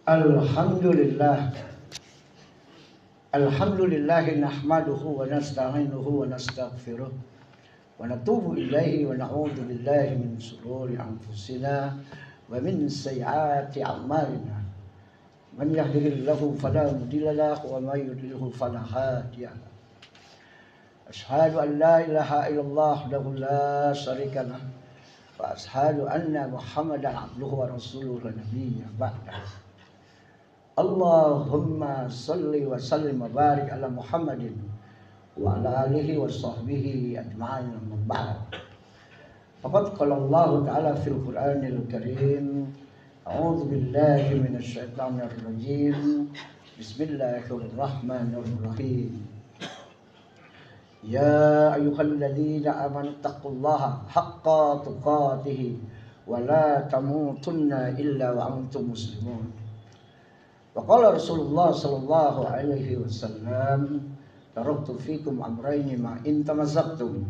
Alhamdulillah. Alhamdulillah nahmaduhu wa nasta'inuhu wa nastaghfiruh wa natubu ilaihi wa na'udzu billahi min shururi anfusina wa min sayyiati a'malina. Man yahdihillahu fala mudilla lahu wa may yudlilhu fala hadiya lahu. Asyhadu an la ilaha illallah wahdahu la syarika lahu wa asyhadu anna Muhammadan abduhu wa rasuluhu la nabiyya ba'dahu. Allahumma salli wa sallim wa barik ala Muhammadin wa ala alihi wa sahbihi ajma'in amma ba'd. Faqad qala Allah ta'ala fil Qur'anil Karim, a'udzu billahi minasy syaithanir rajim. Bismillahirrahmanirrahim. Ya ayyuhalladzina amanu taqullaha haqqa tuqatih wa la tamutunna illa wa antum muslimun. Waqala Rasulullah sallallahu alaihi wasallam, taraktu fikum amrayni ma in tamassaktum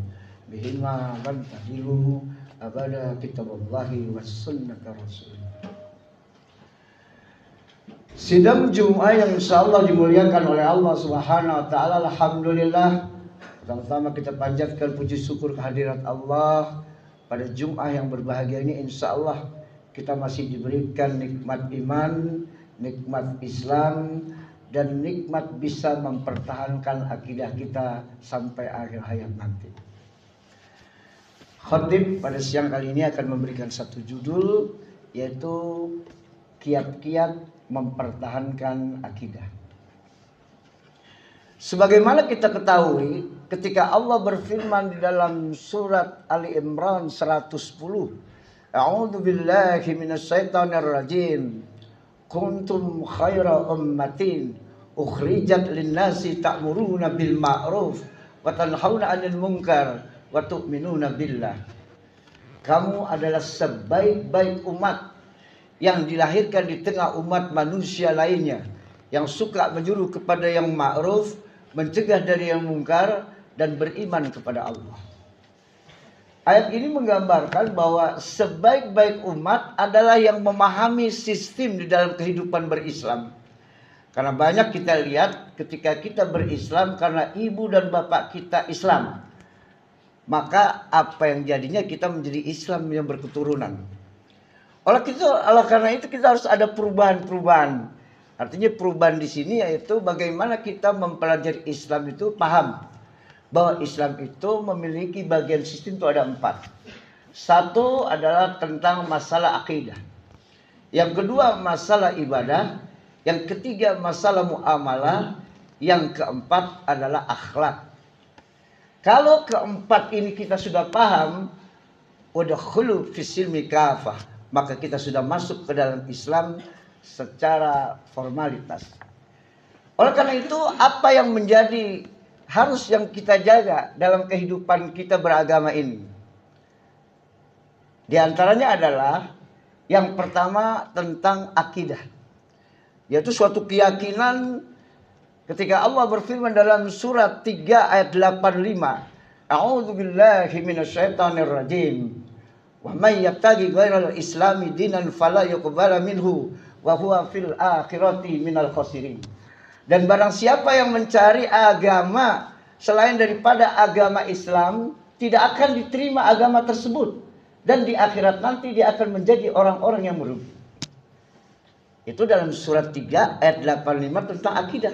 bihima lan tadillu abada kitaballahi was sunnata rasul. Sidang Jumat yang insyaallah dimuliakan oleh Allah Subhanahu wa taala. Alhamdulillah. Pertama-tama kita panjatkan puji syukur kehadirat Allah. Pada Jumat yang berbahagia ini insyaallah kita masih diberikan nikmat iman, nikmat Islam, dan nikmat bisa mempertahankan akidah kita sampai akhir hayat nanti. Khatib pada siang kali ini akan memberikan satu judul, yaitu kiat-kiat mempertahankan akidah. Sebagaimana kita ketahui, ketika Allah berfirman di dalam surat Ali Imran 110, A'udzu billahi minasyaitonir rajim. Kuntum khaira ummatin ukhrijat linnasi ta'muruna bil ma'ruf wa tanhauna 'anil munkar wa tu'minuna billah. Kamu adalah sebaik-baik umat yang dilahirkan di tengah umat manusia lainnya, yang suka menyuruh kepada yang ma'ruf, mencegah dari yang munkar, dan beriman kepada Allah. Ayat ini menggambarkan bahwa sebaik-baik umat adalah yang memahami sistem di dalam kehidupan berislam. Karena banyak kita lihat ketika kita berislam karena ibu dan bapak kita Islam, maka apa yang jadinya kita menjadi Islam yang berketurunan. Oleh karena itu kita harus ada perubahan-perubahan. Artinya perubahan di sini yaitu bagaimana kita mempelajari Islam itu paham bahwa Islam itu memiliki bagian sistem itu ada 4. Satu adalah tentang masalah akidah. Yang kedua masalah ibadah. Yang ketiga masalah muamalah. Yang keempat adalah akhlak. Kalau keempat ini kita sudah paham, udkhulu fis-silmi kafah, maka kita sudah masuk ke dalam Islam secara formalitas. Oleh karena itu apa yang menjadi harus yang kita jaga dalam kehidupan kita beragama ini, di antaranya adalah yang pertama tentang akidah, yaitu suatu keyakinan. Ketika Allah berfirman dalam surat 3 ayat 85, A'udzu billahi minasyaitonir rajim, wa may yabtaghi ghairal islami dinan fala yuqbala minhu wa huwa fil akhirati minal khasirin. Dan barang siapa yang mencari agama selain daripada agama Islam, tidak akan diterima agama tersebut. Dan di akhirat nanti dia akan menjadi orang-orang yang merugi. Itu dalam surat 3 ayat 85 tentang akidah.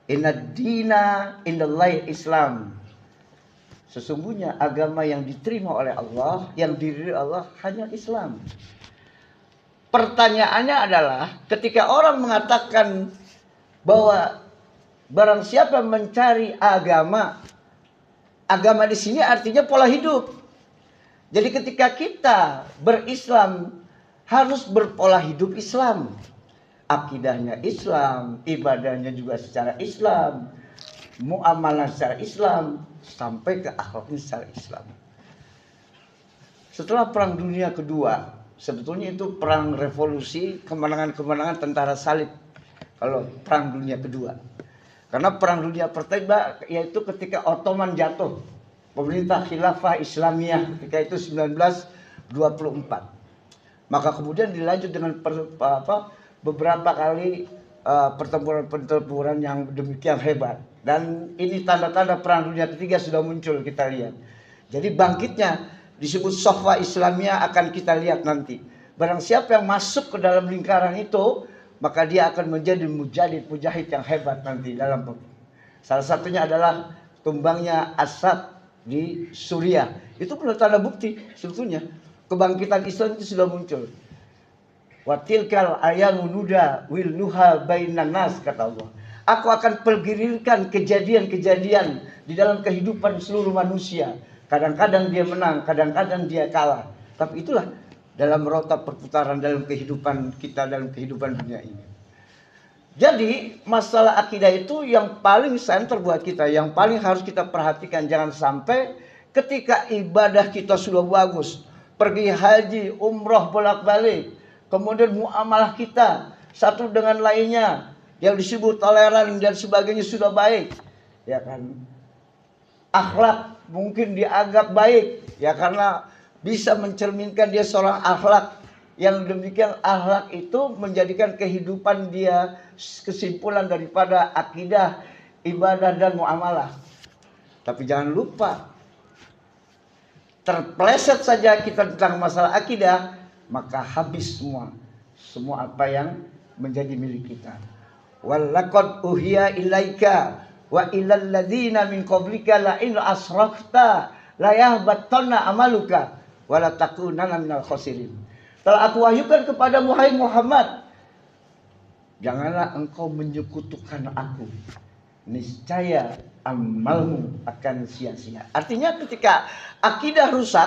Inna dina indallahi Islam. Sesungguhnya agama yang diterima oleh Allah, yang diridhoi Allah hanya Islam. Pertanyaannya adalah ketika orang mengatakan bahwa barang siapa mencari agama, agama di sini artinya pola hidup. Jadi ketika kita berislam harus berpola hidup Islam. Akidahnya Islam, ibadahnya juga secara Islam, muamalah secara Islam, sampai ke akhlaknya secara Islam. Setelah Perang Dunia Kedua, sebetulnya itu perang revolusi, kemenangan-kemenangan tentara salib. Kalau Perang Dunia Kedua, karena Perang Dunia Pertama yaitu ketika Ottoman jatuh, pemerintah khilafah Islamiyah ketika itu 1924. Maka kemudian dilanjut dengan beberapa kali pertempuran-pertempuran yang demikian hebat. Dan ini tanda-tanda perang dunia ketiga sudah muncul, kita lihat. Jadi bangkitnya disebut Sohwa Islamiyah akan kita lihat nanti. Barang siapa yang masuk ke dalam lingkaran itu, maka dia akan menjadi mujahid yang hebat nanti dalam. Salah satunya adalah tumbangnya Asad di Suriah. Itu benar tanda bukti sebetulnya kebangkitan Islam itu sudah muncul. Watilkal ayamu nuda wil nuha bainan nas, kata Allah. Aku akan pergirirkan kejadian-kejadian di dalam kehidupan seluruh manusia. Kadang-kadang dia menang, kadang-kadang dia kalah. Tapi itulah dalam rota perputaran dalam kehidupan kita, dalam kehidupan dunia ini. Jadi masalah akidah itu yang paling senter buat kita, yang paling harus kita perhatikan. Jangan sampai ketika ibadah kita sudah bagus, pergi haji, umroh bolak-balik, kemudian muamalah kita satu dengan lainnya yang disebut toleran dan sebagainya sudah baik, ya kan? Akhlak mungkin dianggap baik, ya karena bisa mencerminkan dia seorang akhlak yang demikian. Akhlak itu menjadikan kehidupan dia kesimpulan daripada akidah, ibadah dan muamalah. Tapi jangan lupa, terpeleset saja kita tentang masalah akidah, maka habis semua apa yang menjadi milik kita. Walaqad uhiya ilaika wa ilal ladzina min qablika la in asrakta la yahbatanna amaluka wa la takunanna minal khasirin. Telah aku wahyukan kepada Muhammad, janganlah engkau menyekutukan aku, niscaya amalmu akan sia-sia. Artinya ketika akidah rusak,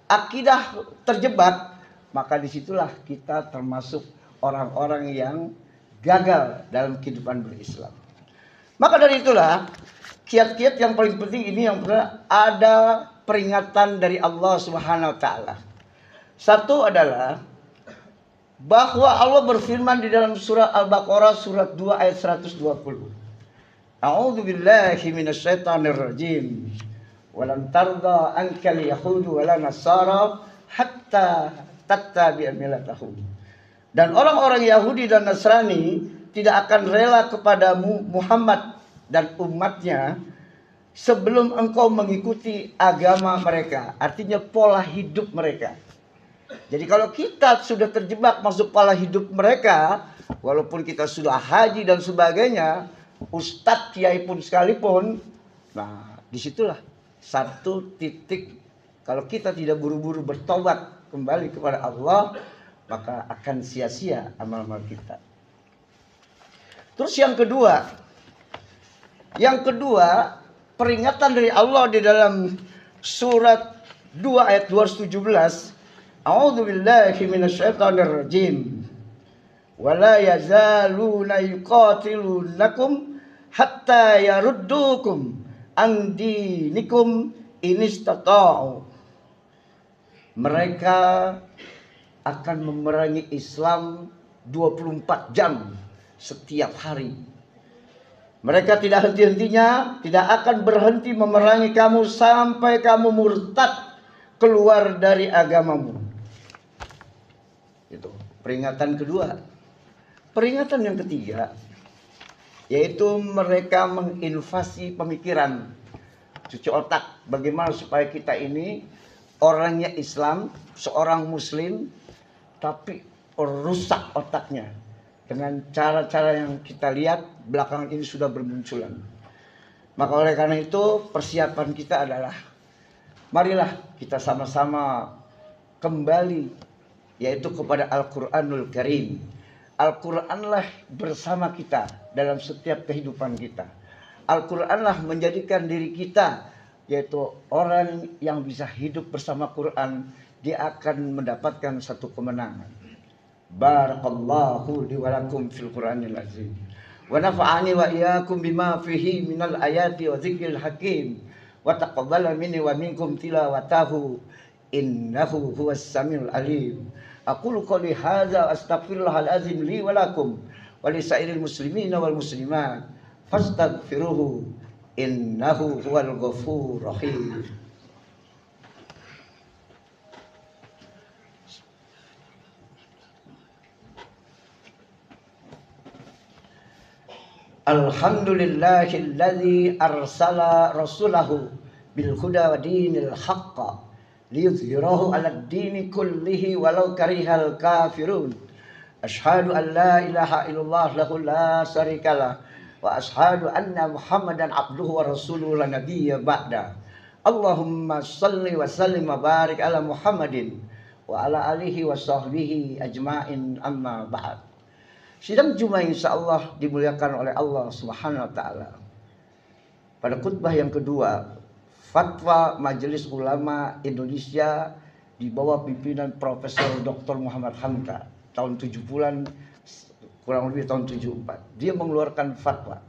akidah terjebak, maka disitulah kita termasuk orang-orang yang gagal dalam kehidupan berislam. Maka dari itulah kiat-kiat yang paling penting ini yang ada peringatan dari Allah Subhanahu wa taala. Satu adalah bahwa Allah berfirman di dalam surah Al-Baqarah surat 2 ayat 120. A'udzu billahi minasyaitonir rajim. Walan tarda ankal yahudu wala nasara hatta tattabi'a millatahum. Dan orang-orang Yahudi dan Nasrani tidak akan rela kepadamu Muhammad dan umatnya sebelum engkau mengikuti agama mereka. Artinya pola hidup mereka. Jadi kalau kita sudah terjebak masuk pola hidup mereka, walaupun kita sudah haji dan sebagainya, ustadz, kiai pun sekalipun, nah disitulah satu titik. Kalau kita tidak buru-buru bertobat kembali kepada Allah, maka akan sia-sia amal-amal kita. Terus yang kedua, peringatan dari Allah di dalam surat 2 ayat 217. A'udzu billahi minasyaitonir rajim. Wala yazaluna yuqatilunakum hatta yaruddukum an dinikum inistata'u. Mereka akan memerangi Islam 24 jam setiap hari. Mereka tidak henti-hentinya, tidak akan berhenti memerangi kamu sampai kamu murtad keluar dari agamamu. Itu peringatan kedua. Peringatan yang ketiga, yaitu mereka menginvasi pemikiran, cuci otak. Bagaimana supaya kita ini orangnya Islam, seorang Muslim, tapi rusak otaknya dengan cara-cara yang kita lihat belakangan ini sudah bermunculan. Maka oleh karena itu persiapan kita adalah, marilah kita sama-sama kembali, yaitu kepada Al-Quranul Karim. Al-Quranlah bersama kita dalam setiap kehidupan kita. Al-Quranlah menjadikan diri kita, yaitu orang yang bisa hidup bersama Quran, dia akan mendapatkan satu kemenangan. Barakallahu li wa lakum fil Qur'anil azim. Wa nafa'ani wa iyyakum bima fihi minal ayati wa dzikril hakim. Wa taqabbala minni wa minkum tilawatahu innahu huwas samiul alim. Aqulu qouli hadza astaghfirullahal azim li wa lakum wa lisairil muslimina wal muslimat fastaghfiruhu innahu huwal ghafurur rahim. Alhamdulillahilladzi arsala rasulahu bil huda wa dinil haqq liyudhhirahu 'alad dini kullihi walau karihal kafirun. Asyhadu an la ilaha illallah lahu la syarikalah wa asyhadu anna Muhammadan abduhu wa rasuluhu la nabiyya ba'da. Allahumma shalli wa sallim wa barik ala Muhammadin wa ala alihi wa sahbihi ajma'in, amma ba'd. Sidang Jumat insyaallah dimuliakan oleh Allah Subhanahu wa taala. Pada khutbah yang kedua, fatwa Majelis Ulama Indonesia di bawah pimpinan Profesor Dr. Muhammad Hamka tahun 70-an, kurang lebih tahun 74. Dia mengeluarkan fatwa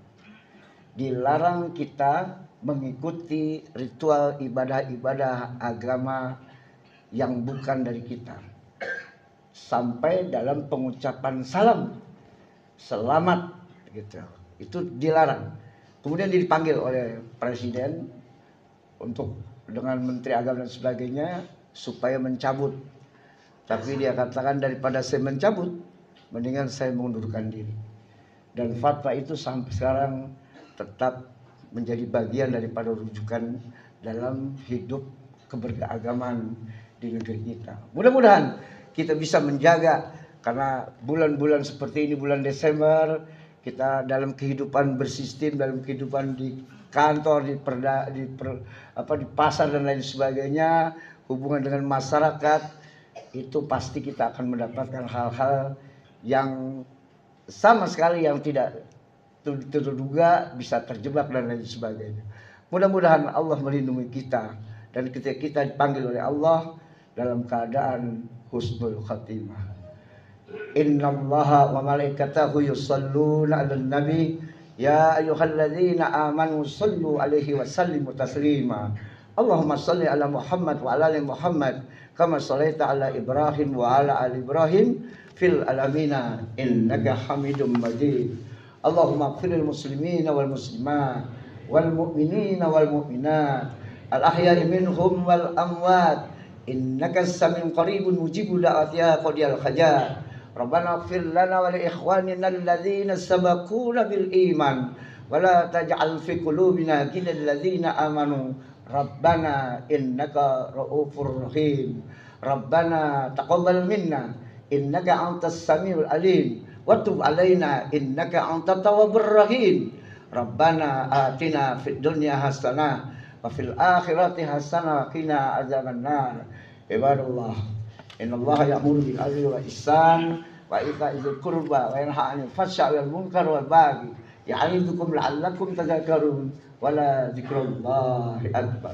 dilarang kita mengikuti ritual ibadah-ibadah agama yang bukan dari kita, sampai dalam pengucapan salam, selamat gitu, itu dilarang. Kemudian dipanggil oleh presiden untuk dengan menteri agama dan sebagainya supaya mencabut, tapi dia katakan daripada saya mencabut, mendingan saya mengundurkan diri. Dan fatwa itu sampai sekarang tetap menjadi bagian daripada rujukan dalam hidup keberagaman di negeri kita. Mudah-mudahan kita bisa menjaga, karena bulan-bulan seperti ini, bulan Desember, kita dalam kehidupan bersistem, dalam kehidupan di kantor, di pasar dan lain sebagainya, hubungan dengan masyarakat, itu pasti kita akan mendapatkan hal-hal yang sama sekali yang tidak terduga, bisa terjebak dan lain sebagainya. Mudah-mudahan Allah melindungi kita, dan ketika kita dipanggil oleh Allah dalam keadaan husnul khatimah. Innallaha wa malaikatahu yusholluna 'alan nabi ya ayyuhalladzina amanu shallu 'alaihi wa sallimu taslima. Allahumma shalli 'ala Muhammad wa 'ala ali Muhammad kama shallaita 'ala Ibrahim wa 'ala ali Ibrahim fil alamina innaka Hamidum Majid. Allahumma ighfirlil muslimina wal muslimat wal mu'minina wal mu'minat al ahya'i minhum wal amwat innaka samiun qaribun mujibud da'wati ya qadiyal hajat. Rabbana ighfir lana wa li ikhwanina alladhina sabaquna bil iman wa la taj'al fi qulubina ghillan lil ladzina amanu Rabbana innaka ra'ufur rahim. Rabbana taqabbal minna innaka antas samiul alim wa tub alaina innaka antat tawwabur rahim. Rabbana atina fid dunya hasanah wa fil akhirati hasanah wa qina adzabannar. Ibadallah, innallaha ya'muru bil 'adli wal ihsan wa ita'i dzil qurba wa yanha 'anil fahsya'i wal munkar wal baghi ya'idukum la'allakum tadhakkarun wa la dzikrullahi akbar.